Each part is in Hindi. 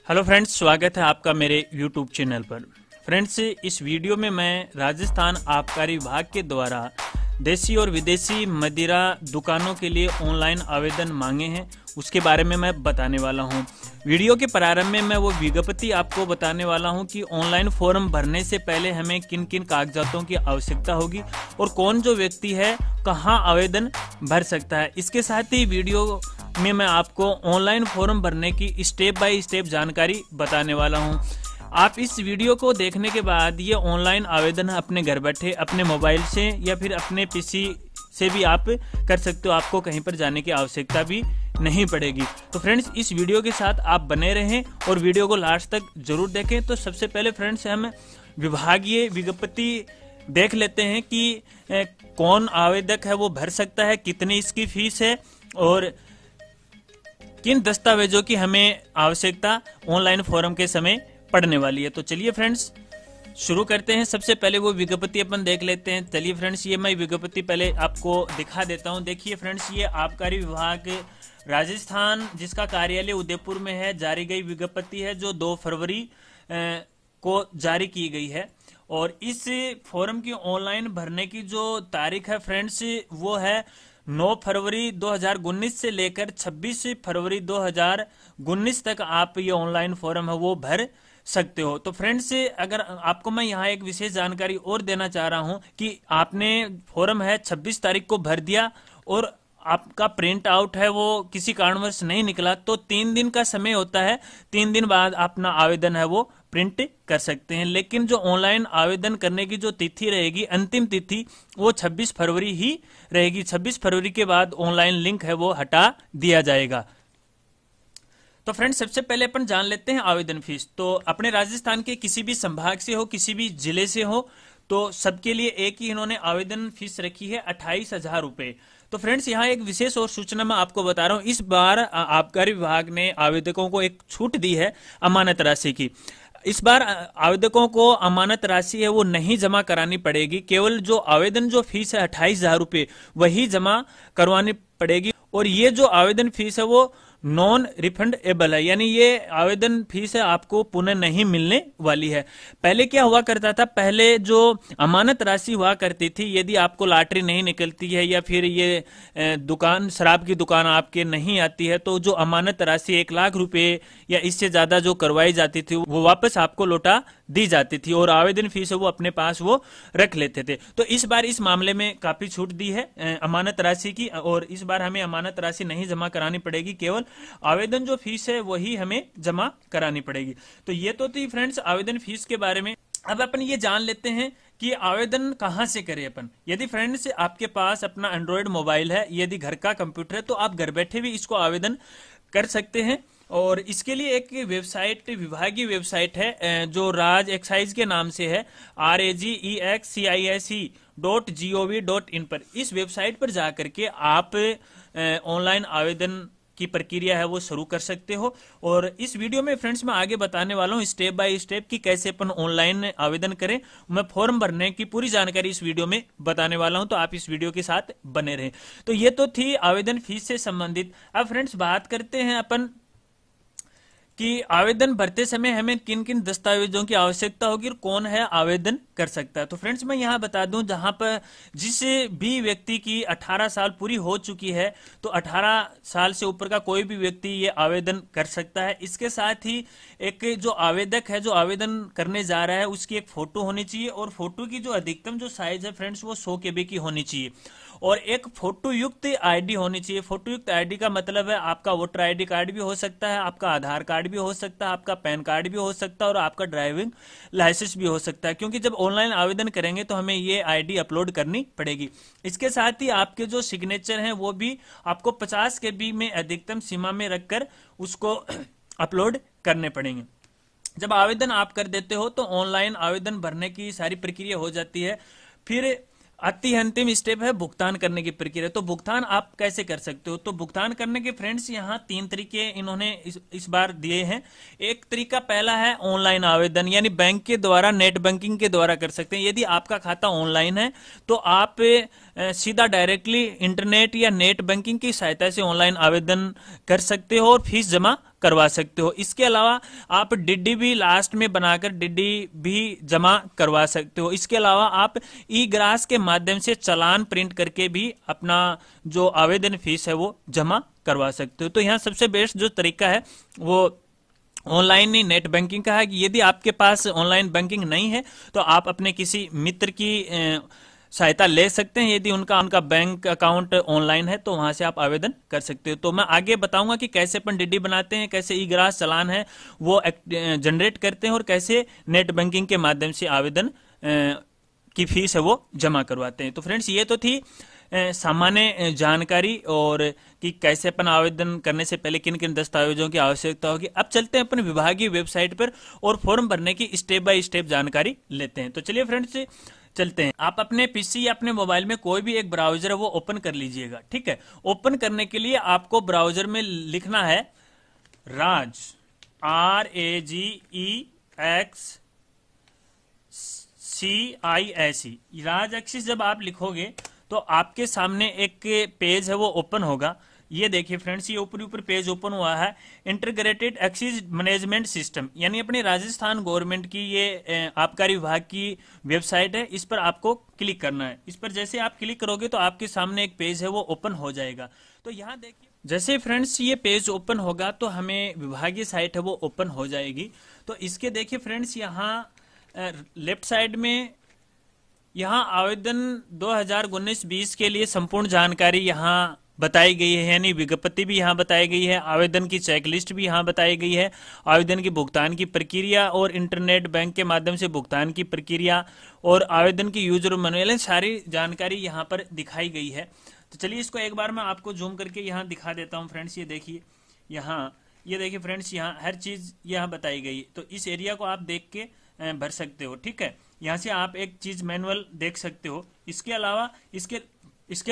हेलो फ्रेंड्स, स्वागत है आपका मेरे यूट्यूब चैनल पर। फ्रेंड्स, इस वीडियो में मैं राजस्थान आबकारी विभाग के द्वारा देसी और विदेशी मदिरा दुकानों के लिए ऑनलाइन आवेदन मांगे हैं उसके बारे में मैं बताने वाला हूं। वीडियो के प्रारंभ में मैं वो विज्ञप्ति आपको बताने वाला हूं कि ऑनलाइन फॉर्म भरने से पहले हमें किन किन कागजातों की आवश्यकता होगी और कौन जो व्यक्ति है कहां आवेदन भर सकता है। इसके साथ ही वीडियो में मैं आपको ऑनलाइन फॉर्म भरने की स्टेप बाय स्टेप जानकारी बताने वाला हूं। आप इस वीडियो को देखने के बाद ये ऑनलाइन आवेदन अपने घर बैठे अपने मोबाइल से या फिर अपने पीसी से भी आप कर सकते हो। आपको कहीं पर जाने की आवश्यकता भी नहीं पड़ेगी। तो फ्रेंड्स, इस वीडियो के साथ आप बने रहें और वीडियो को लास्ट तक जरूर देखें। तो सबसे पहले फ्रेंड्स, हम विभागीय विज्ञप्ति देख लेते हैं कि कौन आवेदक है वो भर सकता है, कितनी इसकी फीस है और किन दस्तावेजों की हमें आवश्यकता ऑनलाइन फॉर्म के समय पड़ने वाली है। तो चलिए फ्रेंड्स शुरू करते हैं। सबसे पहले वो विज्ञप्ति अपन देख लेते हैं। चलिए फ्रेंड्स, ये मैं विज्ञप्ति पहले आपको दिखा देता हूं। देखिए फ्रेंड्स, ये आबकारी विभाग राजस्थान जिसका कार्यालय उदयपुर में है, जारी गई विज्ञप्ति है जो 2 फरवरी को जारी की गई है। और इस फॉर्म की ऑनलाइन भरने की जो तारीख है फ्रेंड्स, वो है 9 फरवरी 2019 से लेकर 26 फरवरी 2019 तक आप ये ऑनलाइन फॉर्म है वो भर सकते हो। तो फ्रेंड्स, अगर आपको मैं यहाँ एक विशेष जानकारी और देना चाह रहा हूँ कि आपने फॉर्म है 26 तारीख को भर दिया और आपका प्रिंट आउट है वो किसी कारणवश नहीं निकला, तो 3 दिन का समय होता है। 3 दिन बाद अपना आवेदन है वो प्रिंट कर सकते हैं। लेकिन जो ऑनलाइन आवेदन करने की जो तिथि रहेगी, अंतिम तिथि, वो 26 फरवरी ही रहेगी। 26 फरवरी के बाद ऑनलाइन लिंक है वो हटा दिया जाएगा। तो फ्रेंड्स, सबसे पहले अपन जान लेते हैं आवेदन फीस। तो अपने राजस्थान के किसी भी संभाग से हो, किसी भी जिले से हो, तो सबके लिए एक ही इन्होंने आवेदन फीस रखी है 28,000 रुपए। तो फ्रेंड्स, यहाँ एक विशेष और सूचना मैं आपको बता रहा हूँ। इस बार आबकारी विभाग ने आवेदकों को एक छूट दी है अमानत राशि की। इस बार आवेदकों को अमानत राशि है वो नहीं जमा करानी पड़ेगी। केवल जो आवेदन जो फीस है 28,000 रुपए वही जमा करवानी पड़ेगी। और ये जो आवेदन फीस है वो नॉन रिफंडेबल है, यानी ये आवेदन फीस है आपको पुनः नहीं मिलने वाली है। पहले क्या हुआ करता था, पहले जो अमानत राशि हुआ करती थी, यदि आपको लॉटरी नहीं निकलती है या फिर ये दुकान शराब की दुकान आपके नहीं आती है, तो जो अमानत राशि 1 लाख रुपए या इससे ज्यादा जो करवाई जाती थी वो वापस आपको लौटा दी जाती थी और आवेदन फीस है वो अपने पास वो रख लेते थे। तो इस बार इस मामले में काफी छूट दी है अमानत राशि की, और इस बार हमें अमानत राशि नहीं जमा करानी पड़ेगी, केवल आवेदन जो फीस है वही हमें जमा करानी पड़ेगी। तो ये तो थी फ्रेंड्स आवेदन फीस के बारे में। अब अपन ये जान लेते हैं कि आवेदन कहां से करें अपन। यदि फ्रेंड्स आपके पास अपना एंड्रॉयड मोबाइल है, यदि घर का कंप्यूटर है, तो आप घर बैठे भी इसको आवेदन कर सकते हैं। और इसके लिए एक वेबसाइट, विभागीय वेबसाइट है जो राज एक्साइज के नाम से है, RAGEXCISE.gov.in पर। इस वेबसाइट पर जाकर के आप ऑनलाइन आवेदन की प्रक्रिया है वो शुरू कर सकते हो। और इस वीडियो में फ्रेंड्स मैं आगे बताने वाला हूँ स्टेप बाय स्टेप कि कैसे अपन ऑनलाइन आवेदन करें। मैं फॉर्म भरने की पूरी जानकारी इस वीडियो में बताने वाला हूं, तो आप इस वीडियो के साथ बने रहें। तो ये तो थी आवेदन फीस से संबंधित। अब फ्रेंड्स बात करते हैं अपन कि आवेदन भरते समय हमें किन किन दस्तावेजों की आवश्यकता होगी और कौन है आवेदन कर सकता है। तो फ्रेंड्स मैं यहाँ बता दूं, जहां पर जिस भी व्यक्ति की 18 साल पूरी हो चुकी है, तो 18 साल से ऊपर का कोई भी व्यक्ति ये आवेदन कर सकता है। इसके साथ ही एक जो आवेदक है जो आवेदन करने जा रहा है उसकी एक फोटो होनी चाहिए, और फोटो की जो अधिकतम जो साइज है फ्रेंड्स वो 100 KB की होनी चाहिए, और एक फोटो युक्त आईडी होनी चाहिए। फोटो युक्त आईडी का मतलब है आपका वोटर आईडी कार्ड भी हो सकता है, आपका आधार कार्ड भी हो सकता है, आपका पैन कार्ड भी हो सकता है और आपका ड्राइविंग लाइसेंस भी हो सकता है, क्योंकि जब ऑनलाइन आवेदन करेंगे तो हमें ये आईडी अपलोड करनी पड़ेगी। इसके साथ ही आपके जो सिग्नेचर हैं वो भी आपको 50 KB में अधिकतम सीमा में रखकर उसको अपलोड करने पड़ेंगे। जब आवेदन आप कर देते हो तो ऑनलाइन आवेदन भरने की सारी प्रक्रिया हो जाती है। फिर अति अंतिम स्टेप है भुगतान करने की प्रक्रिया। तो भुगतान आप कैसे कर सकते हो, तो भुगतान करने के फ्रेंड्स यहाँ 3 तरीके इन्होंने इस बार दिए हैं। एक तरीका पहला है ऑनलाइन आवेदन, यानी बैंक के द्वारा, नेट बैंकिंग के द्वारा कर सकते हैं। यदि आपका खाता ऑनलाइन है तो आप सीधा डायरेक्टली इंटरनेट या नेट बैंकिंग की सहायता से ऑनलाइन आवेदन कर सकते हो और फीस जमा करवा सकते हो। इसके अलावा आप डीडी भी लास्ट में बनाकर डीडी भी जमा करवा सकते हो। इसके अलावा आप ई ग्रास के माध्यम से चालान प्रिंट करके भी अपना जो आवेदन फीस है वो जमा करवा सकते हो। तो यहाँ सबसे बेस्ट जो तरीका है वो ऑनलाइन ही नेट बैंकिंग का है कि यदि आपके पास ऑनलाइन बैंकिंग नहीं है तो आप अपने किसी मित्र की सहायता ले सकते हैं। यदि उनका बैंक अकाउंट ऑनलाइन है तो वहां से आप आवेदन कर सकते हो। तो मैं आगे बताऊंगा कि कैसे अपन डीडी बनाते हैं, कैसे ई ग्रास चालान है वो जनरेट करते हैं और कैसे नेट बैंकिंग के माध्यम से आवेदन की फीस है वो जमा करवाते हैं। तो फ्रेंड्स ये तो थी सामान्य जानकारी और कि कैसे अपन आवेदन करने से पहले किन किन दस्तावेजों की आवश्यकता होगी। अब चलते हैं अपन विभागीय वेबसाइट पर और फॉर्म भरने की स्टेप बाय स्टेप जानकारी लेते हैं। तो चलिए फ्रेंड्स चलते हैं। आप अपने पीसी या अपने मोबाइल में कोई भी एक ब्राउजर है वो ओपन कर लीजिएगा, ठीक है। ओपन करने के लिए आपको ब्राउजर में लिखना है राज, RAGEXCIS, राज एक्सिस। जब आप लिखोगे तो आपके सामने एक पेज है वो ओपन होगा। ये देखिए फ्रेंड्स, ये ऊपर ऊपर पेज ओपन हुआ है। इंटीग्रेटेड एक्सेस मैनेजमेंट सिस्टम, यानी अपनी राजस्थान गवर्नमेंट की ये आबकारी विभाग की वेबसाइट है। इस पर आपको क्लिक करना है। इस पर जैसे आप क्लिक करोगे तो आपके सामने एक पेज है वो ओपन हो जाएगा। तो यहाँ देखिए जैसे फ्रेंड्स ये पेज ओपन होगा तो हमें विभागीय साइट है वो ओपन हो जाएगी। तो इसके देखिए फ्रेंड्स यहाँ लेफ्ट साइड में यहाँ आवेदन 2019-20 के लिए संपूर्ण जानकारी यहाँ बताई गई है, यानी विज्ञप्ति भी यहाँ बताई गई है, आवेदन की चेकलिस्ट भी यहाँ बताई गई है, आवेदन की भुगतान की प्रक्रिया और इंटरनेट बैंक के माध्यम से भुगतान की प्रक्रिया और आवेदन की यूजर मैनुअल, सारी जानकारी यहाँ पर दिखाई गई है। तो चलिए इसको एक बार मैं आपको जूम करके यहाँ दिखा देता हूँ फ्रेंड्स। ये देखिए यहाँ, ये देखिए फ्रेंड्स यहाँ हर चीज यहाँ बताई गई है। तो इस एरिया को आप देख के भर सकते हो, ठीक है। यहाँ से आप एक चीज मैनुअल देख सकते हो। इसके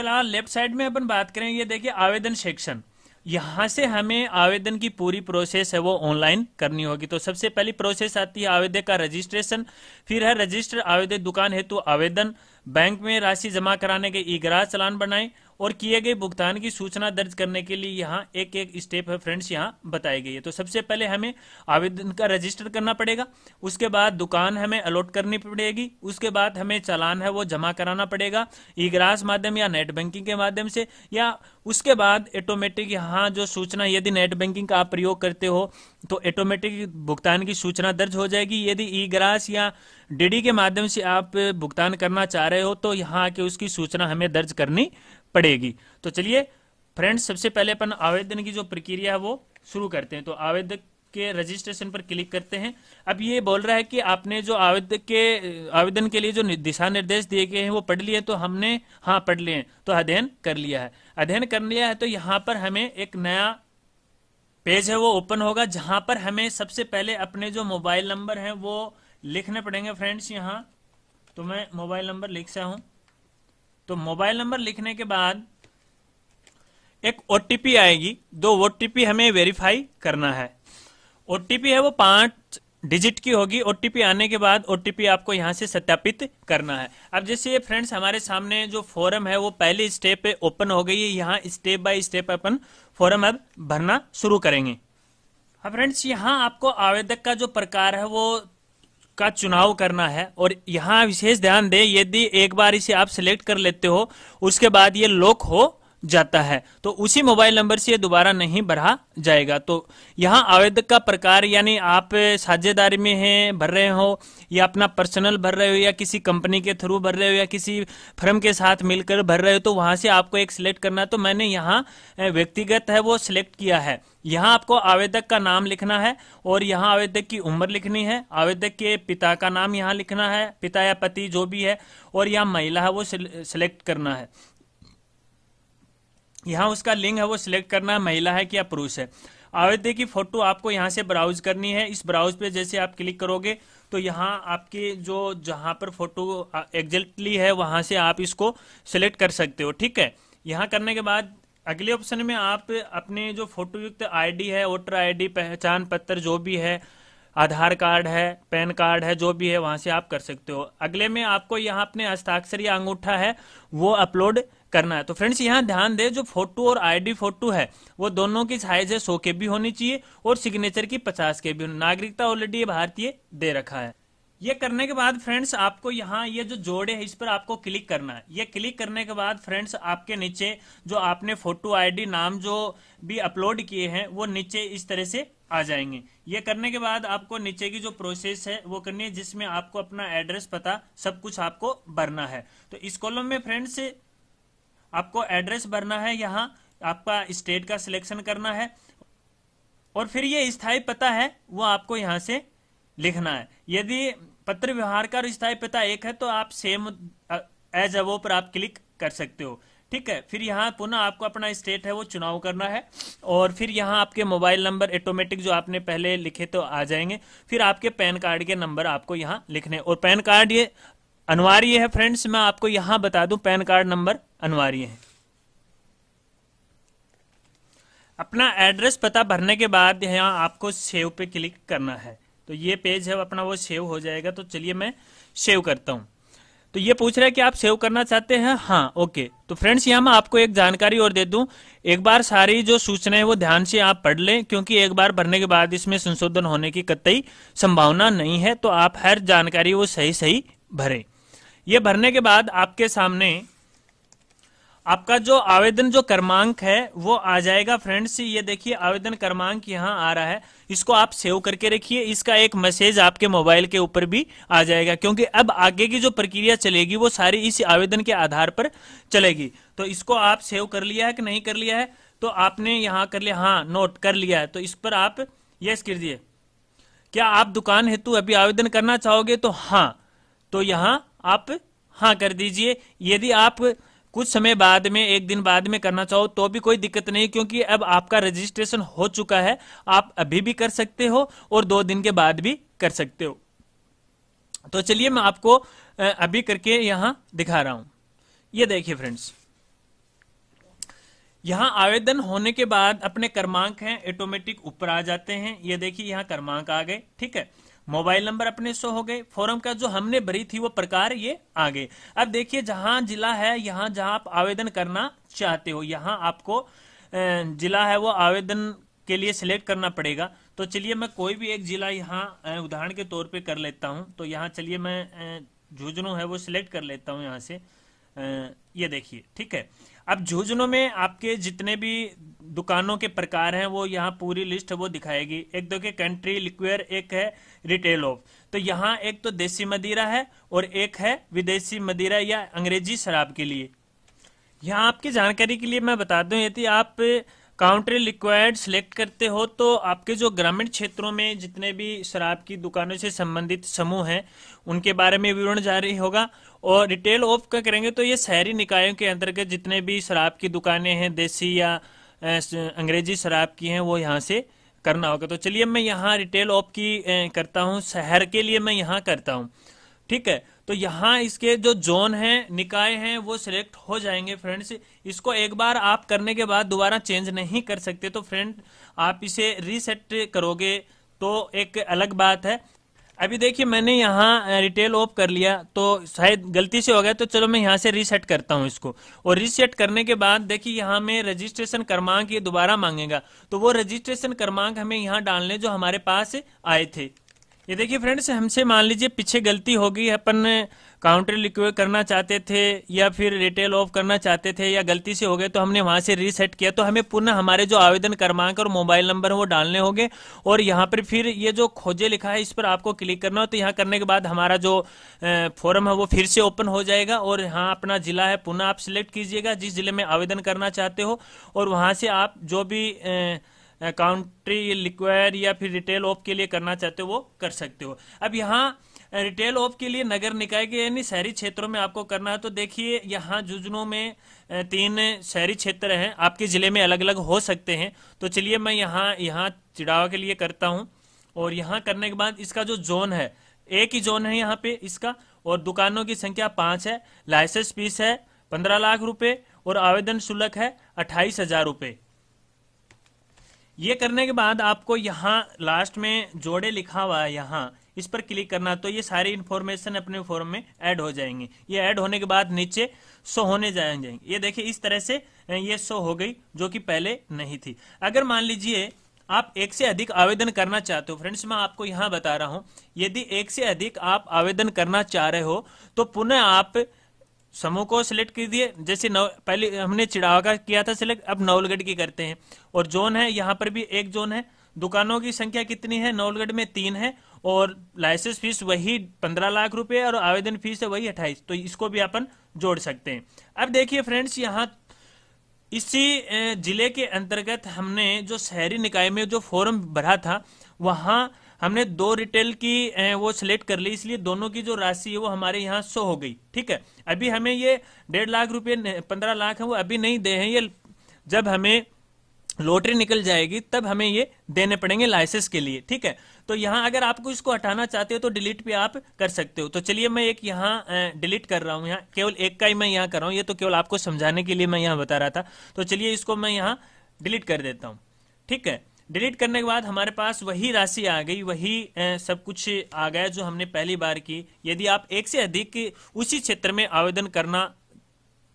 अलावा लेफ्ट साइड में अपन बात करें, ये देखिए आवेदन सेक्शन। यहाँ से हमें आवेदन की पूरी प्रोसेस है वो ऑनलाइन करनी होगी। तो सबसे पहली प्रोसेस आती है आवेदक का रजिस्ट्रेशन, फिर है रजिस्टर आवेदक दुकान हेतु आवेदन, बैंक में राशि जमा कराने के ई ग्रास चालान बनाएं और किए गए भुगतान की सूचना दर्ज करने के लिए यहाँ एक एक स्टेप है फ्रेंड्स यहाँ बताई गई है। तो सबसे पहले हमें आवेदन का रजिस्टर करना पड़ेगा, उसके बाद दुकान हमें अलॉट करनी पड़ेगी, उसके बाद हमें चालान है वो जमा कराना पड़ेगा ई ग्रास माध्यम या नेट बैंकिंग के माध्यम से, या उसके बाद ऑटोमेटिक यहाँ जो सूचना, यदि नेट बैंकिंग का आप प्रयोग करते हो तो ऑटोमेटिक भुगतान की सूचना दर्ज हो जाएगी। यदि ई ग्रास या डीडी के माध्यम से आप भुगतान करना चाह रहे हो तो यहाँ आके उसकी सूचना हमें दर्ज करनी पड़ेगी। तो चलिए फ्रेंड्स सबसे पहले अपन आवेदन की जो प्रक्रिया है वो शुरू करते हैं। तो आवेदक के रजिस्ट्रेशन पर क्लिक करते हैं। अब ये बोल रहा है कि आपने जो आवेदन के लिए जो दिशा निर्देश दिए गए हैं वो पढ़ लिए। तो हमने हाँ पढ़ लिए हैं, तो अध्ययन कर लिया है। अध्ययन कर लिया है तो यहाँ पर हमें एक नया पेज है वो ओपन होगा, जहां पर हमें सबसे पहले अपने जो मोबाइल नंबर है वो लिखने पड़ेंगे फ्रेंड्स यहाँ। तो मैं मोबाइल नंबर लिख सा हूं। तो मोबाइल नंबर लिखने के बाद एक ओटीपी आएगी, 2 ओटीपी हमें वेरीफाई करना है। ओटीपी है वो 5 डिजिट की होगी। ओटीपी आने के बाद ओटीपी आपको यहां से सत्यापित करना है। अब जैसे फ्रेंड्स हमारे सामने जो फॉर्म है वो पहली स्टेप पे ओपन हो गई है। यहाँ step by step upon form अब भरना शुरू करेंगे। अब फ्रेंड्स यहाँ आपको आवेदक का जो प्रकार है वो का चुनाव करना है, और यहाँ विशेष ध्यान दें, यदि एक बार इसे आप सिलेक्ट कर लेते हो उसके बाद ये लॉक हो जाता है तो उसी मोबाइल नंबर से ये दोबारा नहीं भरा जाएगा। तो यहाँ आवेदक का प्रकार, यानी आप साझेदारी में हैं भर रहे हो या अपना पर्सनल भर रहे हो या किसी कंपनी के थ्रू भर रहे हो या किसी फर्म के साथ मिलकर भर रहे हो, तो वहां से आपको एक सिलेक्ट करना है। तो मैंने यहाँ व्यक्तिगत है वो सिलेक्ट किया है। यहाँ आपको आवेदक का नाम लिखना है और यहाँ आवेदक की उम्र लिखनी है, आवेदक के पिता का नाम यहाँ लिखना है, पिता या पति जो भी है, और यहाँ महिला है वो सिलेक्ट करना है। यहाँ उसका लिंग है वो सिलेक्ट करना है, महिला है कि या पुरुष है। आवेदक की फोटो आपको यहाँ से ब्राउज करनी है। इस ब्राउज पे जैसे आप क्लिक करोगे तो यहाँ आपके जो जहाँ पर फोटो एग्जैक्टली है वहां से आप इसको सिलेक्ट कर सकते हो, ठीक है। यहाँ करने के बाद अगले ऑप्शन में आप अपने जो फोटो युक्त आईडी है, वोटर आईडी, पहचान पत्र जो भी है, आधार कार्ड है, पैन कार्ड है, जो भी है वहां से आप कर सकते हो। अगले में आपको यहाँ अपने हस्ताक्षर या अंगूठा है वो अपलोड करना है। तो फ्रेंड्स यहाँ ध्यान दें, जो फोटो और आईडी फोटो है वो दोनों की साइज है 100 KB होनी चाहिए और सिग्नेचर की 50 KB। नागरिकता ऑलरेडी भारतीय दे रखा है। ये करने के बाद फ्रेंड्स आपको यहाँ ये जो जोड़े है इस पर आपको क्लिक करना है। ये क्लिक करने के बाद फ्रेंड्स आपके नीचे जो आपने फोटो आईडी नाम जो भी अपलोड किए हैं वो नीचे इस तरह से आ जाएंगे। ये करने के बाद आपको नीचे की जो प्रोसेस है वो करनी है, जिसमें आपको अपना एड्रेस पता सब कुछ आपको भरना है। तो इस कॉलम में फ्रेंड्स आपको एड्रेस भरना है, यहाँ आपका स्टेट का सिलेक्शन करना है और फिर ये स्थायी पता है वो आपको यहाँ से लिखना है। यदि पत्र व्यवहार का और स्थायी पता एक है तो आप सेम एज अबव पर आप क्लिक कर सकते हो। ठीक है, फिर यहाँ पुनः आपको अपना स्टेट है वो चुनाव करना है और फिर यहाँ आपके मोबाइल नंबर ऑटोमेटिक जो आपने पहले लिखे तो आ जाएंगे। फिर आपके पैन कार्ड के नंबर आपको यहाँ लिखने, और पैन कार्ड ये अनिवार्य है फ्रेंड्स, मैं आपको यहाँ बता दूं पैन कार्ड नंबर अनिवार्य है। अपना एड्रेस पता भरने के बाद यहाँ आपको सेव पे क्लिक करना है। तो ये पेज है अपना वो सेव हो जाएगा। तो चलिए मैं सेव करता हूँ। तो ये पूछ रहा है कि आप सेव करना चाहते हैं, हाँ ओके। तो फ्रेंड्स यहाँ मैं आपको एक जानकारी और दे दूं, एक बार सारी जो सूचनाएं वो ध्यान से आप पढ़ लें, क्योंकि एक बार भरने के बाद इसमें संशोधन होने की कतई संभावना नहीं है। तो आप हर जानकारी वो सही सही भरें। ये भरने के बाद आपके सामने आपका जो आवेदन जो क्रमांक है वो आ जाएगा फ्रेंड्स। ये देखिए आवेदन क्रमांक यहाँ आ रहा है, इसको आप सेव करके रखिए। इसका एक मैसेज आपके मोबाइल के ऊपर भी आ जाएगा, क्योंकि अब आगे की जो प्रक्रिया चलेगी वो सारी इस आवेदन के आधार पर चलेगी। तो इसको आप सेव कर लिया है कि नहीं कर लिया है? तो आपने यहाँ कर लिया, हाँ नोट कर लिया है। तो इस पर आप यस कर दिए। क्या आप दुकान हेतु अभी आवेदन करना चाहोगे? तो हाँ, तो यहाँ आप हाँ कर दीजिए। यदि आप कुछ समय बाद में, एक दिन बाद में करना चाहो तो भी कोई दिक्कत नहीं, क्योंकि अब आपका रजिस्ट्रेशन हो चुका है। आप अभी भी कर सकते हो और 2 दिन के बाद भी कर सकते हो। तो चलिए मैं आपको अभी करके यहां दिखा रहा हूं। ये देखिए फ्रेंड्स, यहां आवेदन होने के बाद अपने क्रमांक हैं ऑटोमेटिक ऊपर आ जाते हैं। ये देखिए यहां क्रमांक आ गए। ठीक है, मोबाइल नंबर अपने शो हो गए, फॉर्म का जो हमने भरी थी वो प्रकार ये आ गए। अब देखिए जहां जिला है, यहाँ जहां आप आवेदन करना चाहते हो, यहाँ आपको जिला है वो आवेदन के लिए सिलेक्ट करना पड़ेगा। तो चलिए मैं कोई भी एक जिला यहाँ उदाहरण के तौर पे कर लेता हूँ। तो यहाँ चलिए मैं झुंझुनू है वो सिलेक्ट कर लेता हूँ यहाँ से। ये देखिए, ठीक है। अब झुंझुनू में आपके जितने भी दुकानों के प्रकार हैं वो यहाँ पूरी लिस्ट वो दिखाएगी। एक देखिए कंट्री लिक्वियर, एक है रिटेल ऑफ। तो यहाँ एक तो देसी मदिरा है और एक है विदेशी मदिरा या अंग्रेजी शराब के लिए। यहाँ आपकी जानकारी के लिए मैं बता दूं, यदि आप काउंट्री लिक्विड सिलेक्ट करते हो तो आपके जो ग्रामीण क्षेत्रों में जितने भी शराब की दुकानों से संबंधित समूह हैं उनके बारे में विवरण जारी होगा। और रिटेल ऑफ का करेंगे तो ये शहरी निकायों के अंतर्गत जितने भी शराब की दुकानें हैं, देसी या अंग्रेजी शराब की हैं, वो यहाँ से करना होगा। तो चलिए मैं यहाँ रिटेल ऑफ की करता हूँ, शहर के लिए मैं यहाँ करता हूँ। ठीक है, तो यहाँ इसके जो जोन हैं, निकाय हैं, वो सिलेक्ट हो जाएंगे फ्रेंड्स। इसको एक बार आप करने के बाद दोबारा चेंज नहीं कर सकते। तो फ्रेंड आप इसे रीसेट करोगे तो एक अलग बात है। अभी देखिए मैंने यहाँ रिटेल ऑफ कर लिया तो शायद गलती से हो गया, तो चलो मैं यहाँ से रीसेट करता हूँ इसको। और रीसेट करने के बाद देखिए यहाँ में रजिस्ट्रेशन क्रमांक ये दोबारा मांगेगा, तो वो रजिस्ट्रेशन क्रमांक हमें यहाँ डालने जो हमारे पास आए थे। ये देखिए फ्रेंड्स, हमसे मान लीजिए पीछे गलती हो गई, अपन काउंटर लिक्विड करना चाहते थे या फिर रिटेल ऑफ करना चाहते थे या गलती से हो गए, तो हमने वहां से रीसेट किया। तो हमें पुनः हमारे जो आवेदन क्रमांक और मोबाइल नंबर है वो डालने होंगे। और यहाँ पर फिर ये जो खोजे लिखा है इस पर आपको क्लिक करना हो। तो यहाँ करने के बाद हमारा जो फॉर्म है वो फिर से ओपन हो जाएगा और यहाँ अपना जिला है पुनः आप सिलेक्ट कीजिएगा जिस जिले में आवेदन करना चाहते हो, और वहां से आप जो भी काउंट्री लिक्विड या फिर रिटेल ऑफ के लिए करना चाहते हो वो कर सकते हो। अब यहाँ रिटेल ऑफ के लिए नगर निकाय के यानी शहरी क्षेत्रों में आपको करना है। तो देखिए यहाँ झुंझुनू में 3 शहरी क्षेत्र हैं, आपके जिले में अलग अलग हो सकते हैं। तो चलिए मैं यहाँ चिड़ावा के लिए करता हूँ। और यहाँ करने के बाद इसका जो जोन है, एक ही जोन है यहाँ पे इसका, और दुकानों की संख्या 5 है। लाइसेंस फीस है 15 लाख रुपए और आवेदन शुल्क है 28,000 रुपए। ये करने के बाद आपको यहाँ लास्ट में जोड़े लिखा हुआ है, यहाँ इस पर क्लिक करना, तो ये सारी इन्फॉर्मेशन अपने फॉर्म में ऐड हो जाएंगी। ये ऐड होने के बाद नीचे शो होने जाएंगे। ये देखिए इस तरह से ये शो हो गई, जो कि पहले नहीं थी। अगर मान लीजिए आप एक से अधिक आवेदन करना चाहते हो, फ्रेंड्स मैं आपको यहाँ बता रहा हूं, यदि एक से अधिक आप आवेदन करना चाह रहे हो तो पुनः आप समूह को सिलेक्ट कर दिए। जैसे पहले हमने चिड़ावा का किया था सिलेक्ट, अब नवलगढ़ की करते हैं। और जोन है, यहाँ पर भी एक जोन है। दुकानों की संख्या कितनी है? नवलगढ़ में 3 है, और लाइसेंस फीस वही 15 लाख रुपए और आवेदन फीस है वही 28, तो इसको भी अपन जोड़ सकते हैं। अब देखिए फ्रेंड्स, यहाँ इसी जिले के अंतर्गत हमने जो शहरी निकाय में जो फॉर्म भरा था, वहां हमने 2 रिटेल की वो सिलेक्ट कर ली, इसलिए दोनों की जो राशि है वो हमारे यहाँ शो हो गई। ठीक है, अभी हमें ये 1.5 लाख रुपए 15 लाख है वो अभी नहीं दे हैं, ये जब हमें लॉटरी निकल जाएगी तब हमें ये देने पड़ेंगे लाइसेंस के लिए। ठीक है, तो यहाँ अगर आपको इसको हटाना चाहते हो तो डिलीट भी आप कर सकते हो। तो चलिए मैं एक यहाँ डिलीट कर रहा हूँ, यहाँ केवल एक का ही मैं यहाँ कर रहा हूँ, ये तो केवल आपको समझाने के लिए मैं यहाँ बता रहा था। तो चलिए इसको मैं यहाँ डिलीट कर देता हूँ। ठीक है, डिलीट करने के बाद हमारे पास वही राशि आ गई, वही सब कुछ आ गया जो हमने पहली बार की। यदि आप एक से अधिक उसी क्षेत्र में आवेदन करना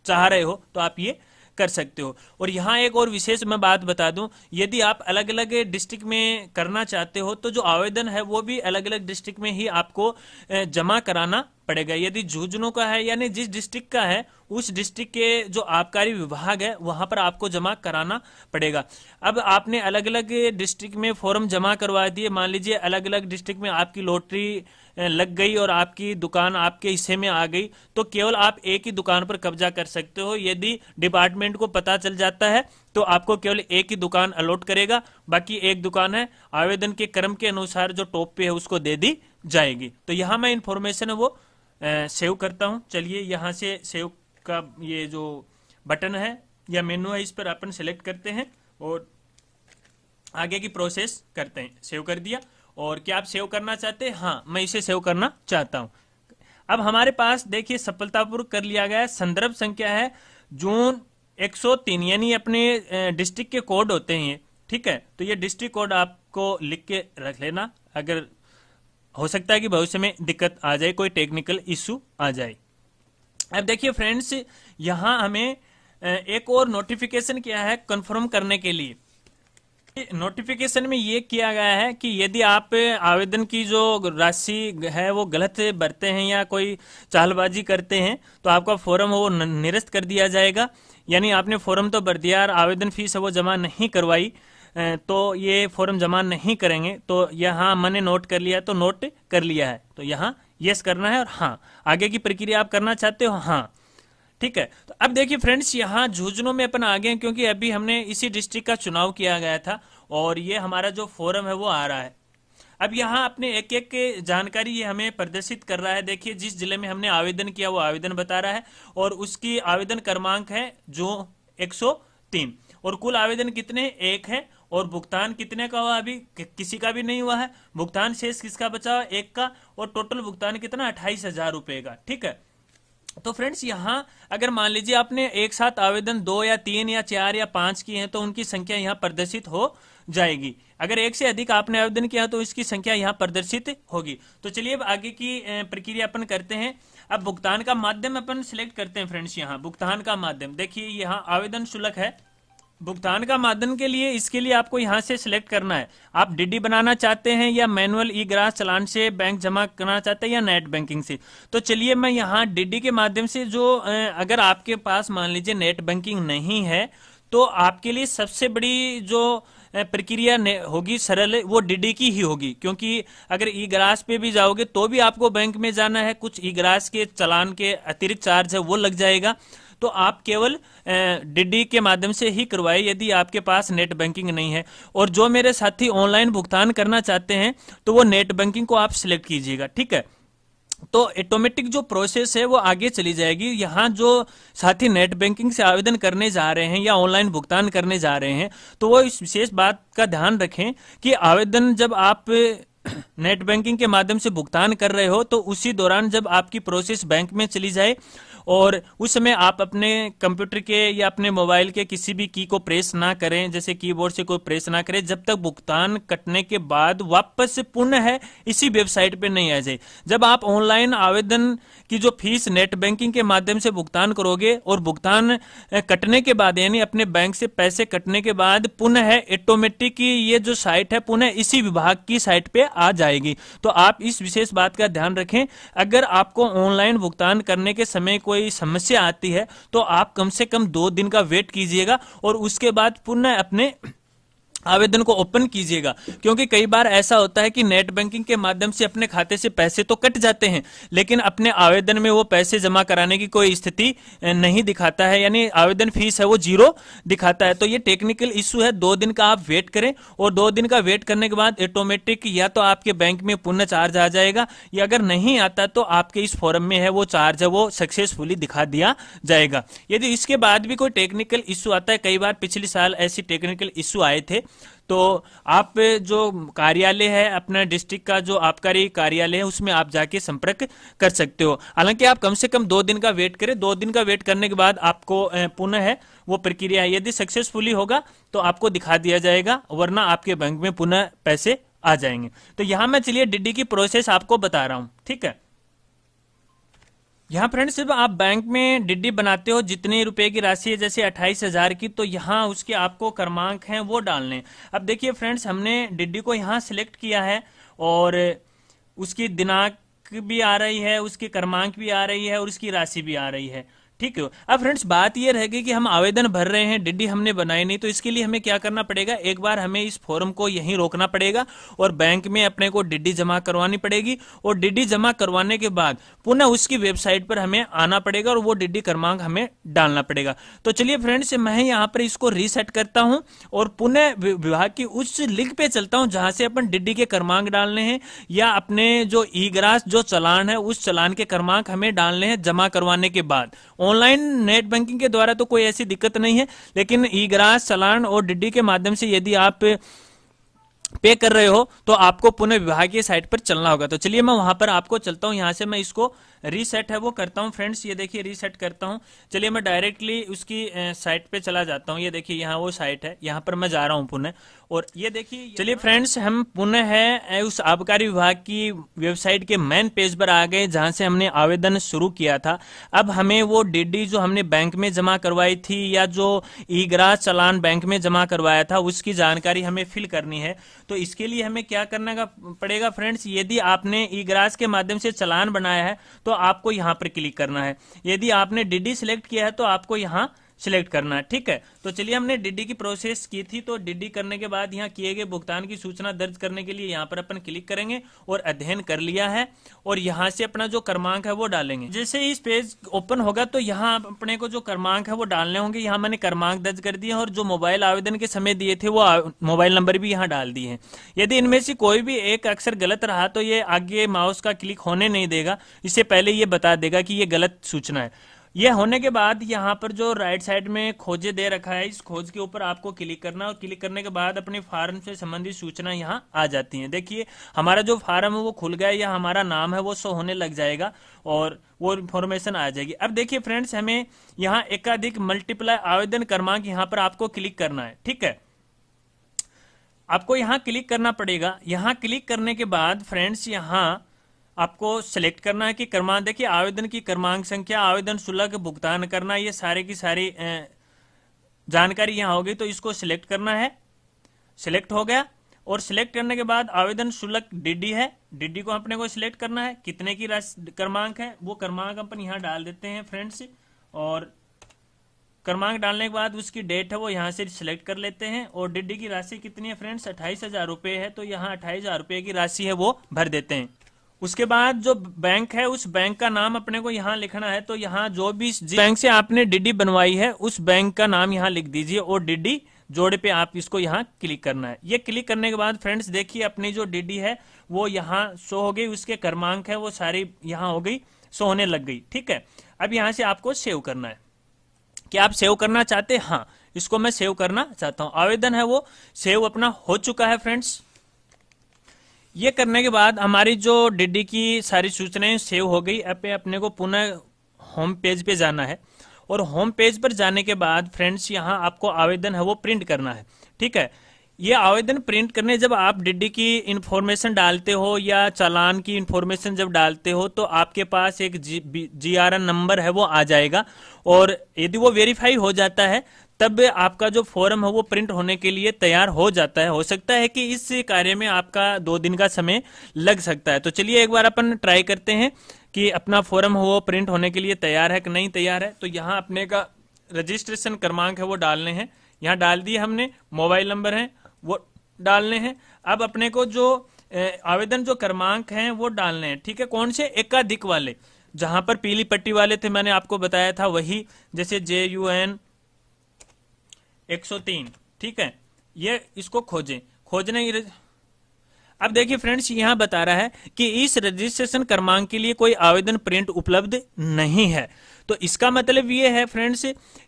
चाह रहे हो तो आप ये कर सकते हो। और यहाँ एक और विशेष मैं बात बता दूं, यदि आप अलग अलग डिस्ट्रिक्ट में करना चाहते हो तो जो आवेदन है वो भी अलग अलग डिस्ट्रिक्ट में ही आपको जमा कराना पड़ेगा। यदि झुंझुनू का है, यानी जिस डिस्ट्रिक्ट का है उस डिस्ट्रिक्ट के जो आबकारी विभाग है वहां पर आपको जमा कराना पड़ेगा। अब आपने अलग अलग डिस्ट्रिक्ट में फॉर्म जमा करवा दिए, मान लीजिए अलग अलग डिस्ट्रिक्ट में आपकी लॉटरी लग गई और आपकी दुकान आपके हिस्से में आ गई, तो केवल आप एक ही दुकान पर कब्जा कर सकते हो। यदि डिपार्टमेंट को पता चल जाता है तो आपको केवल एक ही दुकान अलॉट करेगा, बाकी एक दुकान है आवेदन के क्रम के अनुसार जो टॉप पे है उसको दे दी जाएगी। तो यहाँ मैं इंफॉर्मेशन है वो सेव करता हूँ। चलिए यहाँ से सेव का ये जो बटन है या मेनू है, इस पर अपन सिलेक्ट करते हैं और आगे की प्रोसेस करते हैं। सेव कर दिया। और क्या आप सेव करना चाहते हैं? हाँ, मैं इसे सेव करना चाहता हूं। अब हमारे पास देखिए सफलतापूर्वक कर लिया गया है। संदर्भ संख्या है जून 103, यानी अपने डिस्ट्रिक्ट के कोड होते हैं। ठीक है, तो ये डिस्ट्रिक्ट कोड आपको लिख के रख लेना, अगर हो सकता है कि भविष्य में दिक्कत आ जाए, कोई टेक्निकल इशू आ जाए। अब देखिए फ्रेंड्स, यहां हमें एक और नोटिफिकेशन किया है कंफर्म करने के लिए। नोटिफिकेशन में ये किया गया है कि यदि आप आवेदन की जो राशि है वो गलत भरते हैं या कोई चालबाजी करते हैं तो आपका फॉर्म वो निरस्त कर दिया जाएगा। यानी आपने फॉर्म तो भर दिया और आवेदन फीस है वो जमा नहीं करवाई, तो ये फॉर्म जमा नहीं करेंगे। तो यहाँ मैंने नोट कर लिया, तो नोट कर लिया है, तो यहाँ यस करना है। और हाँ, आगे की प्रक्रिया आप करना चाहते हो? हाँ, ठीक है। तो अब देखिए फ्रेंड्स, यहाँ झुंझुनू में अपन आ गए हैं क्योंकि अभी हमने इसी डिस्ट्रिक्ट का चुनाव किया गया था और ये हमारा जो फॉर्म है वो आ रहा है। अब यहाँ अपने एक एक जानकारी ये हमें प्रदर्शित कर रहा है। देखिए जिस जिले में हमने आवेदन किया वो आवेदन बता रहा है और उसकी आवेदन क्रमांक है जो 103 और कुल आवेदन कितने? 1 है। और भुगतान कितने का हुआ? अभी किसी का भी नहीं हुआ है। भुगतान शेष किसका बचा? 1 का। और टोटल भुगतान कितना? 28,000 रुपए का। ठीक है, तो फ्रेंड्स यहाँ अगर मान लीजिए आपने एक साथ आवेदन 2 या 3 या 4 या 5 किए हैं तो उनकी संख्या यहाँ प्रदर्शित हो जाएगी। अगर एक से अधिक आपने आवेदन किया तो इसकी संख्या यहाँ प्रदर्शित होगी। तो चलिए अब आगे की प्रक्रिया अपन करते हैं। अब भुगतान का माध्यम अपन सिलेक्ट करते हैं फ्रेंड्स। यहाँ भुगतान का माध्यम देखिए, यहाँ आवेदन शुल्क है। भुगतान का माध्यम के लिए इसके लिए आपको यहाँ से सिलेक्ट करना है, आप डीडी बनाना चाहते हैं या मैनुअल ई ग्राहक चालान से बैंक जमा करना चाहते हैं या नेट बैंकिंग से। तो चलिए मैं यहाँ डीडी के माध्यम से, जो अगर आपके पास मान लीजिए नेट बैंकिंग नहीं है तो आपके लिए सबसे बड़ी जो प्रक्रिया होगी सरल, वो डीडी की ही होगी। क्योंकि अगर ई ग्रास पे भी जाओगे तो भी आपको बैंक में जाना है, कुछ ई ग्रास के चालान के अतिरिक्त चार्ज है वो लग जाएगा। तो आप केवल डीडी के माध्यम से ही करवाए यदि आपके पास नेट बैंकिंग नहीं है। और जो मेरे साथी ऑनलाइन भुगतान करना चाहते हैं तो वो नेट बैंकिंग को आप सिलेक्ट कीजिएगा। ठीक है, तो ऑटोमेटिक जो प्रोसेस है वो आगे चली जाएगी। यहाँ जो साथी नेट बैंकिंग से आवेदन करने जा रहे हैं या ऑनलाइन भुगतान करने जा रहे हैं तो वो इस विशेष बात का ध्यान रखें कि आवेदन जब आप नेट बैंकिंग के माध्यम से भुगतान कर रहे हो तो उसी दौरान जब आपकी प्रोसेस बैंक में चली जाए और उस समय आप अपने कंप्यूटर के या अपने मोबाइल के किसी भी की को प्रेस ना करें, जैसे कीबोर्ड से कोई प्रेस ना करें, जब तक भुगतान कटने के बाद वापस से पुनः है इसी वेबसाइट पे नहीं आ जाए। जब आप ऑनलाइन आवेदन की जो फीस नेट बैंकिंग के माध्यम से भुगतान करोगे और भुगतान कटने के बाद यानी अपने बैंक से पैसे कटने के बाद पुनः है ऑटोमेटिक ये जो साइट है पुनः इसी विभाग की साइट पे आ जाएगी। तो आप इस विशेष बात का ध्यान रखें। अगर आपको ऑनलाइन भुगतान करने के समय कोई समस्या आती है तो आप कम से कम 2 दिन का वेट कीजिएगा और उसके बाद पुनः अपने आवेदन को ओपन कीजिएगा, क्योंकि कई बार ऐसा होता है कि नेट बैंकिंग के माध्यम से अपने खाते से पैसे तो कट जाते हैं लेकिन अपने आवेदन में वो पैसे जमा कराने की कोई स्थिति नहीं दिखाता है, यानी आवेदन फीस है वो 0 दिखाता है। तो ये टेक्निकल इश्यू है, 2 दिन का आप वेट करें और 2 दिन का वेट करने के बाद ऑटोमेटिक या तो आपके बैंक में पुनः चार्ज आ जाएगा या अगर नहीं आता तो आपके इस फॉर्म में है वो चार्ज है वो सक्सेसफुली दिखा दिया जाएगा। यदि इसके बाद भी कोई टेक्निकल इश्यू आता है, कई बार पिछले साल ऐसी टेक्निकल इश्यू आए थे, तो आप जो कार्यालय है अपना डिस्ट्रिक्ट का जो आबकारी कार्यालय है उसमें आप जाके संपर्क कर सकते हो। हालांकि आप कम से कम 2 दिन का वेट करें, 2 दिन का वेट करने के बाद आपको पुनः है वो प्रक्रिया है, यदि सक्सेसफुली होगा तो आपको दिखा दिया जाएगा, वरना आपके बैंक में पुनः पैसे आ जाएंगे। तो यहां मैं चलिए डीडी की प्रोसेस आपको बता रहा हूं, ठीक है। यहाँ फ्रेंड्स जब आप बैंक में डीडी बनाते हो जितने रुपए की राशि है जैसे 28,000 की, तो यहाँ उसके आपको क्रमांक हैं वो डालने। अब देखिए फ्रेंड्स हमने डीडी को यहाँ सिलेक्ट किया है और उसकी दिनांक भी आ रही है, उसकी क्रमांक भी आ रही है और उसकी राशि भी आ रही है, ठीक है। अब फ्रेंड्स बात यह रहेगी कि हम आवेदन भर रहे हैं, डीडी हमने बनाई नहीं, तो इसके लिए हमें क्या करना पड़ेगा, एक बार हमें इस फॉर्म को यहीं रोकना पड़ेगा और बैंक में अपने को डीडी जमा करवानी पड़ेगी और डीडी जमा करवाने के बाद पुनः उसकी वेबसाइट पर हमें आना पड़ेगा और वो डीडी क्रमांक हमें डालना पड़ेगा। तो चलिए फ्रेंड्स मैं यहाँ पर इसको रीसेट करता हूँ और पुनः विभाग की उस लिंक पे चलता हूँ जहां से अपन डीडी के क्रमांक डालने हैं या अपने जो ई ग्रास जो चालान है उस चालान के क्रमांक हमें डालने हैं जमा करवाने के बाद। ऑनलाइन नेट बैंकिंग के द्वारा तो कोई ऐसी दिक्कत नहीं है, लेकिन ई ग्रास चालान और डीडी के माध्यम से यदि आप पे कर रहे हो तो आपको पुनः विभागीय साइट पर चलना होगा। तो चलिए मैं वहां पर आपको चलता हूं, यहां से मैं इसको रीसेट है वो करता हूं फ्रेंड्स। ये देखिए रीसेट करता हूं, चलिए मैं डायरेक्टली उसकी साइट पे चला जाता हूं। ये देखिए यहाँ वो साइट है, यहाँ पर मैं जा रहा हूं पुनः और ये देखिए चलिए फ्रेंड्स हम पुनः है उस आबकारी विभाग की वेबसाइट के मेन पेज पर आ गए जहां से हमने आवेदन शुरू किया था। अब हमें वो डीडी जो हमने बैंक में जमा करवाई थी या जो ई ग्रास चालान बैंक में जमा करवाया था उसकी जानकारी हमें फिल करनी है। तो इसके लिए हमें क्या करना पड़ेगा फ्रेंड्स, यदि आपने ई ग्रास के माध्यम से चालान बनाया है तो आपको यहां पर क्लिक करना है, यदि आपने डीडी सिलेक्ट किया है तो आपको यहां सिलेक्ट करना है, ठीक है। तो चलिए हमने डीडी की प्रोसेस की थी, तो डीडी करने के बाद यहाँ किए गए भुगतान की सूचना दर्ज करने के लिए यहाँ पर अपन क्लिक करेंगे और अध्ययन कर लिया है और यहाँ से अपना जो क्रमांक है वो डालेंगे। जैसे ही इस पेज ओपन होगा तो यहाँ अपने को जो क्रमांक है वो डालने होंगे। यहाँ मैंने क्रमांक दर्ज कर दिया और जो मोबाइल आवेदन के समय दिए थे वो मोबाइल नंबर भी यहाँ डाल दिए हैं। यदि इनमें से कोई भी एक अक्षर गलत रहा तो ये आगे माउस का क्लिक होने नहीं देगा, इससे पहले ये बता देगा कि ये गलत सूचना है। यह होने के बाद यहाँ पर जो राइट साइड में खोजे दे रखा है इस खोज के ऊपर आपको क्लिक करना और क्लिक करने के बाद अपने फार्म से संबंधित सूचना यहाँ आ जाती है। देखिए हमारा जो फार्म है वो खुल गया या हमारा नाम है वो शो होने लग जाएगा और वो इन्फॉर्मेशन आ जाएगी। अब देखिए फ्रेंड्स हमें यहाँ एकाधिक मल्टीप्लाई आवेदन क्रमांक यहाँ पर आपको क्लिक करना है, ठीक है। आपको यहाँ क्लिक करना पड़ेगा। यहाँ क्लिक करने के बाद फ्रेंड्स यहाँ आपको सिलेक्ट करना है कि क्रमांक, देखिए आवेदन की क्रमांक संख्या, आवेदन शुल्क, भुगतान करना, ये सारे की सारी जानकारी यहाँ होगी। तो इसको सिलेक्ट करना है, सिलेक्ट हो गया और सिलेक्ट करने के बाद आवेदन शुल्क डीडी है, डीडी को अपने को सिलेक्ट करना है, कितने की क्रमांक है वो क्रमांक अपन यहाँ डाल देते हैं फ्रेंड्स और क्रमांक डालने के बाद उसकी डेट है वो यहाँ से सिलेक्ट कर लेते हैं और डीडी की राशि कितनी है फ्रेंड्स 28,000 रुपए है, तो यहाँ 28,000 रुपए की राशि है वो भर देते हैं। उसके बाद जो बैंक है उस बैंक का नाम अपने को यहाँ लिखना है, तो यहाँ जो भी बैंक से आपने डीडी बनवाई है उस बैंक का नाम यहाँ लिख दीजिए और डीडी जोड़े पे आप इसको यहाँ क्लिक करना है। ये क्लिक करने के बाद फ्रेंड्स देखिए अपनी जो डीडी है वो यहाँ शो हो गई, उसके क्रमांक है वो सारी यहाँ हो गई, शो होने लग गई, ठीक है। अब यहाँ से आपको सेव करना है। क्या आप सेव करना चाहते हैं? हाँ, इसको मैं सेव करना चाहता हूँ। आवेदन है वो सेव अपना हो चुका है फ्रेंड्स। ये करने के बाद हमारी जो डीडी की सारी सूचनाएं सेव हो गई। अब अपने को पुनः होम पेज पे जाना है और होम पेज पर जाने के बाद फ्रेंड्स यहाँ आपको आवेदन है वो प्रिंट करना है। ठीक है, ये आवेदन प्रिंट करने जब आप डीडी की इंफॉर्मेशन डालते हो या चालान की इंफॉर्मेशन जब डालते हो तो आपके पास एक जीआरएन नंबर है वो आ जाएगा, और यदि वो वेरीफाई हो जाता है तब आपका जो फॉर्म है वो प्रिंट होने के लिए तैयार हो जाता है। हो सकता है कि इस कार्य में आपका 2 दिन का समय लग सकता है। तो चलिए एक बार अपन ट्राई करते हैं कि अपना फॉर्म है वो प्रिंट होने के लिए तैयार है कि नहीं तैयार है। तो यहाँ अपने का रजिस्ट्रेशन क्रमांक है वो डालने हैं, यहाँ डाल दिए हमने, मोबाइल नंबर है वो डालने हैं। अब अपने को जो आवेदन जो क्रमांक हैं वो डालने हैं। ठीक है, कौन से? एकाधिक वाले, जहां पर पीली पट्टी वाले थे मैंने आपको बताया था वही, जैसे JUN 103। ठीक है, ये इसको खोजने की अब देखिए फ्रेंड्स यहाँ बता रहा है कि इस रजिस्ट्रेशन क्रमांक के लिए कोई आवेदन प्रिंट उपलब्ध नहीं है। तो इसका मतलब ये है फ्रेंड्स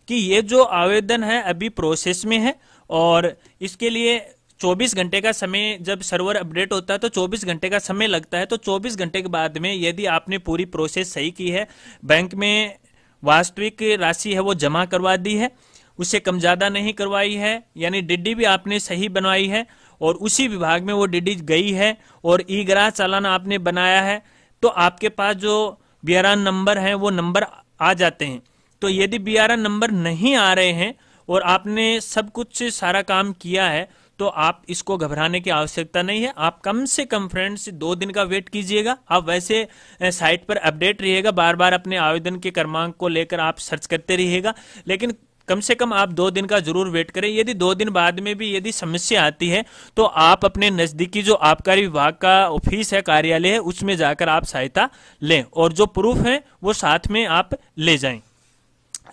कि ये जो आवेदन है अभी प्रोसेस में है, और इसके लिए 24 घंटे का समय, जब सर्वर अपडेट होता है तो 24 घंटे का समय लगता है। तो 24 घंटे के बाद में यदि आपने पूरी प्रोसेस सही की है, बैंक में वास्तविक राशि है वो जमा करवा दी है, उससे कम ज्यादा नहीं करवाई है, यानी डीडी भी आपने सही बनवाई है और उसी विभाग में वो डीडी गई है, और ई ग्राहक चालान आपने बनाया है, तो आपके पास जो बीआरएन नंबर है वो नंबर आ जाते हैं। तो यदि बीआरएन नंबर नहीं आ रहे हैं और आपने सब कुछ सारा काम किया है तो आप इसको घबराने की आवश्यकता नहीं है। आप कम से कम फ्रेंड्स 2 दिन का वेट कीजिएगा। आप वैसे साइट पर अपडेट रहिएगा, बार बार अपने आवेदन के क्रमांक को लेकर आप सर्च करते रहिएगा, लेकिन कम से कम आप 2 दिन का जरूर वेट करें। यदि 2 दिन बाद में भी यदि समस्या आती है तो आप अपने नजदीकी जो आबकारी विभाग का ऑफिस है, कार्यालय है, उसमें जाकर आप सहायता लें, और जो प्रूफ है वो साथ में आप ले जाएं।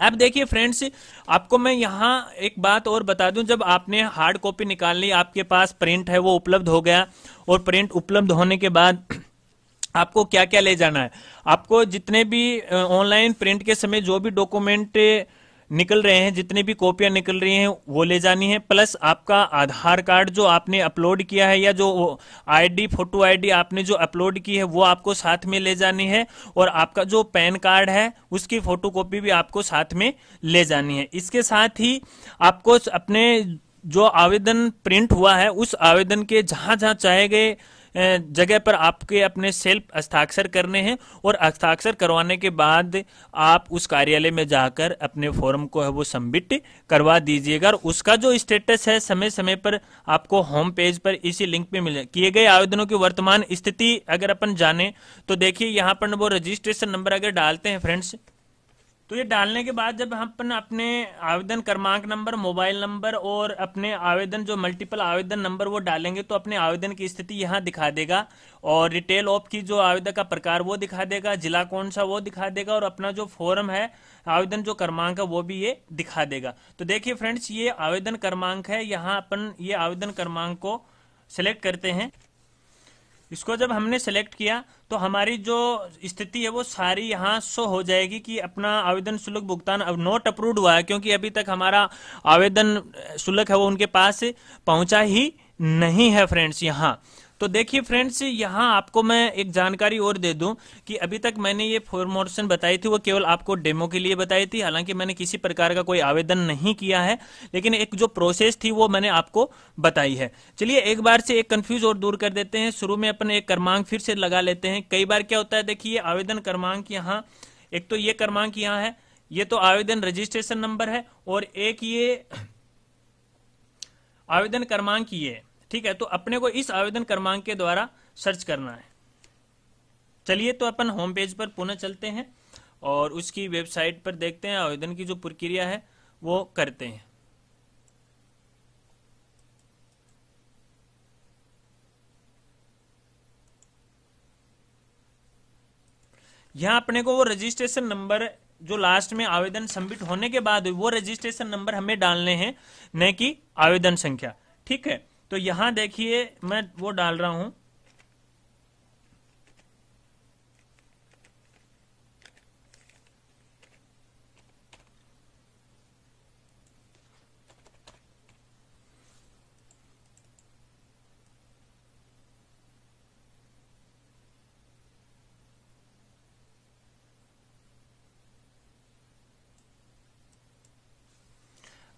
अब देखिए फ्रेंड्स, आपको मैं यहाँ एक बात और बता दूं, जब आपने हार्ड कॉपी निकाल ली, आपके पास प्रिंट है वो उपलब्ध हो गया, और प्रिंट उपलब्ध होने के बाद आपको क्या क्या ले जाना है। आपको जितने भी ऑनलाइन प्रिंट के समय जो भी डॉक्यूमेंट निकल रहे हैं, जितनी भी कॉपियां निकल रही हैं वो ले जानी है, प्लस आपका आधार कार्ड जो आपने अपलोड किया है या जो आईडी, फोटो आईडी आपने जो अपलोड की है वो आपको साथ में ले जानी है, और आपका जो पैन कार्ड है उसकी फोटोकॉपी भी आपको साथ में ले जानी है। इसके साथ ही आपको अपने जो आवेदन प्रिंट हुआ है उस आवेदन के जहां जहां चाहे गए जगह पर आपके अपने सेल्फ हस्ताक्षर करने हैं, और हस्ताक्षर करवाने के बाद आप उस कार्यालय में जाकर अपने फॉर्म को है वो सबमिट करवा दीजिएगा। और उसका जो स्टेटस है समय समय पर आपको होम पेज पर इसी लिंक पे मिले। किए गए आवेदनों की वर्तमान स्थिति अगर अपन जाने तो देखिए यहाँ पर वो रजिस्ट्रेशन नंबर अगर डालते हैं फ्रेंड्स, तो ये डालने के बाद जब हम अपने आवेदन क्रमांक नंबर, मोबाइल नंबर और अपने आवेदन जो मल्टीपल आवेदन नंबर वो डालेंगे तो अपने आवेदन की स्थिति यहाँ दिखा देगा, और रिटेल ऑफ की जो आवेदन का प्रकार वो दिखा देगा, जिला कौन सा वो दिखा देगा, और अपना जो फॉर्म है आवेदन जो क्रमांक है वो भी ये दिखा देगा। तो देखिए फ्रेंड्स, ये आवेदन क्रमांक है, यहाँ अपन ये आवेदन क्रमांक को सिलेक्ट करते हैं। इसको जब हमने सेलेक्ट किया तो हमारी जो स्थिति है वो सारी यहाँ शो हो जाएगी कि अपना आवेदन शुल्क भुगतान अब नोट अप्रूव्ड हुआ है, क्योंकि अभी तक हमारा आवेदन शुल्क है वो उनके पास पहुंचा ही नहीं है फ्रेंड्स यहाँ। तो देखिए फ्रेंड्स, यहाँ आपको मैं एक जानकारी और दे दूं कि अभी तक मैंने ये फॉर्मेशन बताई थी वो केवल आपको डेमो के लिए बताई थी, हालांकि मैंने किसी प्रकार का कोई आवेदन नहीं किया है, लेकिन एक जो प्रोसेस थी वो मैंने आपको बताई है। चलिए एक बार से एक कंफ्यूज और दूर कर देते हैं। शुरू में अपन एक क्रमांक फिर से लगा लेते हैं। कई बार क्या होता है, देखिए आवेदन क्रमांक यहाँ, एक तो ये क्रमांक यहाँ है, ये तो आवेदन रजिस्ट्रेशन नंबर है, और एक ये आवेदन क्रमांक ये है। ठीक है, तो अपने को इस आवेदन क्रमांक के द्वारा सर्च करना है। चलिए तो अपन होम पेज पर पुनः चलते हैं और उसकी वेबसाइट पर देखते हैं, आवेदन की जो प्रक्रिया है वो करते हैं। यहां अपने को वो रजिस्ट्रेशन नंबर जो लास्ट में आवेदन सबमिट होने के बाद वो रजिस्ट्रेशन नंबर हमें डालने हैं, न कि आवेदन संख्या। ठीक है, तो यहां देखिए मैं वो डाल रहा हूं,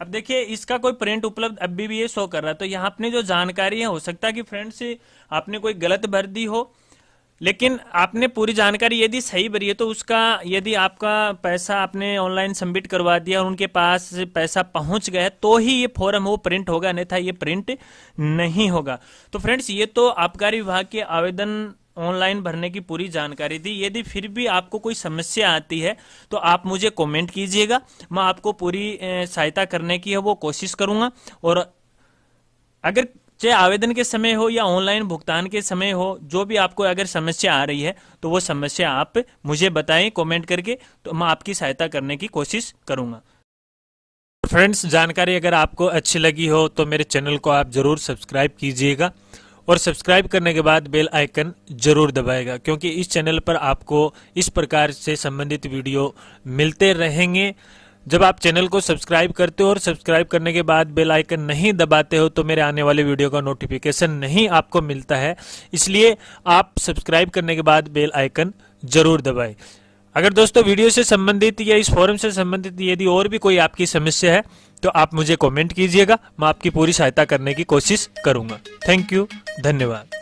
अब देखिए इसका कोई प्रिंट उपलब्ध अभी भी ये शो कर रहा है, तो यहाँ अपनी जो जानकारी है, हो सकता है कि फ्रेंड्स आपने कोई गलत भर दी हो, लेकिन आपने पूरी जानकारी यदि सही भरी है तो उसका, यदि आपका पैसा आपने ऑनलाइन सबमिट करवा दिया और उनके पास पैसा पहुंच गया तो ही ये फॉर्म वो प्रिंट होगा, अन्यथा ये प्रिंट नहीं होगा। तो फ्रेंड्स ये तो आबकारी विभाग के आवेदन ऑनलाइन भरने की पूरी जानकारी दी। यदि फिर भी आपको कोई समस्या आती है तो आप मुझे कमेंट कीजिएगा, मैं आपको पूरी सहायता करने की है वो कोशिश करूंगा। और अगर चाहे आवेदन के समय हो या ऑनलाइन भुगतान के समय हो, जो भी आपको अगर समस्या आ रही है तो वो समस्या आप मुझे बताएं कमेंट करके, तो मैं आपकी सहायता करने की कोशिश करूंगा। फ्रेंड्स जानकारी अगर आपको अच्छी लगी हो तो मेरे चैनल को आप जरूर सब्सक्राइब कीजिएगा, और सब्सक्राइब करने के बाद बेल आइकन जरूर दबाएगा, क्योंकि इस चैनल पर आपको इस प्रकार से संबंधित वीडियो मिलते रहेंगे। जब आप चैनल को सब्सक्राइब करते हो और सब्सक्राइब करने के बाद बेल आइकन नहीं दबाते हो तो मेरे आने वाले वीडियो का नोटिफिकेशन नहीं आपको मिलता है, इसलिए आप सब्सक्राइब करने के बाद बेल आइकन जरूर दबाएं। अगर दोस्तों वीडियो से संबंधित या इस फोरम से संबंधित यदि और भी कोई आपकी समस्या है तो आप मुझे कमेंट कीजिएगा, मैं आपकी पूरी सहायता करने की कोशिश करूंगा। थैंक यू, धन्यवाद।